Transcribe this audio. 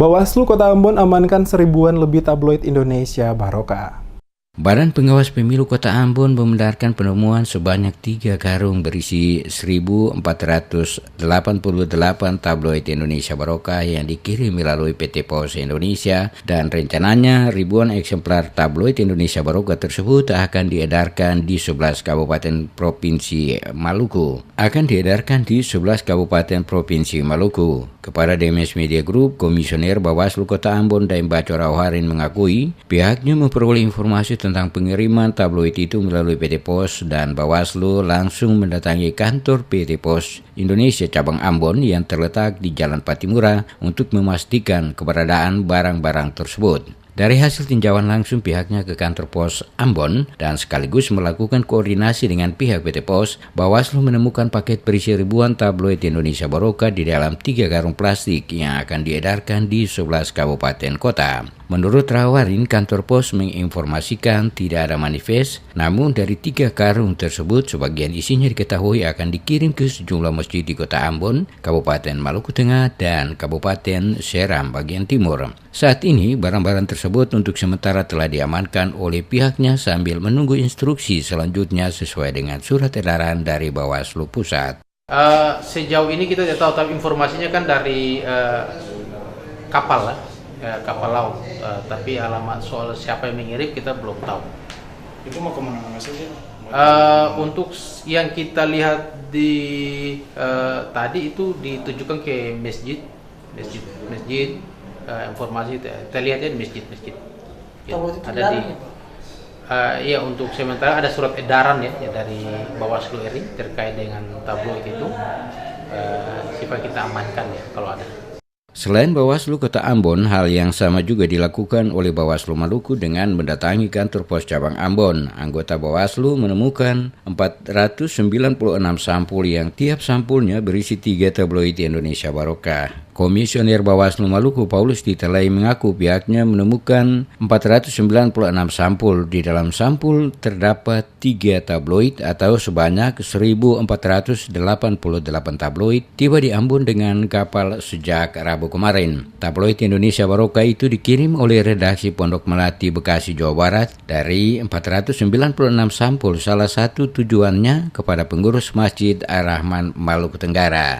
Bawaslu Kota Ambon amankan 1000-an lebih tabloid Indonesia Barokah. Badan Pengawas Pemilu Kota Ambon membenarkan penemuan sebanyak 3 karung berisi 1.488 tabloid Indonesia Barokah yang dikirim melalui PT Pos Indonesia, dan rencananya ribuan eksemplar tabloid Indonesia Barokah tersebut akan diedarkan di 11 kabupaten provinsi Maluku. Kepada DMS Media Group, Komisioner Bawaslu Kota Ambon Daim Bacor Auharin mengakui pihaknya memperoleh informasi tentang pengiriman tabloid itu melalui PT Pos, dan Bawaslu langsung mendatangi kantor PT Pos Indonesia cabang Ambon yang terletak di Jalan Patimura untuk memastikan keberadaan barang-barang tersebut. Dari hasil tinjauan langsung pihaknya ke kantor Pos Ambon dan sekaligus melakukan koordinasi dengan pihak PT Pos, Bawaslu menemukan paket berisi ribuan tabloid Indonesia Barokah di dalam 3 karung plastik yang akan diedarkan di 11 kabupaten kota. Menurut Rawarin, kantor Pos menginformasikan tidak ada manifest, namun dari 3 karung tersebut sebagian isinya diketahui akan dikirim ke sejumlah masjid di Kota Ambon, Kabupaten Maluku Tengah, dan Kabupaten Seram bagian timur. Saat ini barang-barang tersebut untuk sementara telah diamankan oleh pihaknya sambil menunggu instruksi selanjutnya sesuai dengan surat edaran dari Bawaslu Pusat. Sejauh ini kita tidak tahu, tapi informasinya kan dari kapal lah. Kapal laut, tapi alamat soal siapa yang mengirim kita belum tahu. Itu mau kemana maksudnya? Untuk yang kita lihat di tadi itu ditujukan ke masjid. Informasi kita lihatnya di masjid. Ya, ada di ya, untuk sementara ada surat edaran ya dari Bawaslu RI terkait dengan tabloid itu. Sifat kita amankan ya kalau ada. Selain Bawaslu Kota Ambon, hal yang sama juga dilakukan oleh Bawaslu Maluku dengan mendatangi kantor Pos Cabang Ambon. Anggota Bawaslu menemukan 496 sampul yang tiap sampulnya berisi 3 tabloid Indonesia Barokah. Komisioner Bawaslu Maluku Paulus Titelai mengaku pihaknya menemukan 496 sampul. Di dalam sampul terdapat 3 tabloid atau sebanyak 1.488 tabloid tiba di Ambon dengan kapal sejak Rabu kemarin. Tabloid Indonesia Barokah itu dikirim oleh redaksi Pondok Melati, Bekasi, Jawa Barat. Dari 496 sampul, salah satu tujuannya kepada pengurus Masjid Ar-Rahman Maluku Tenggara.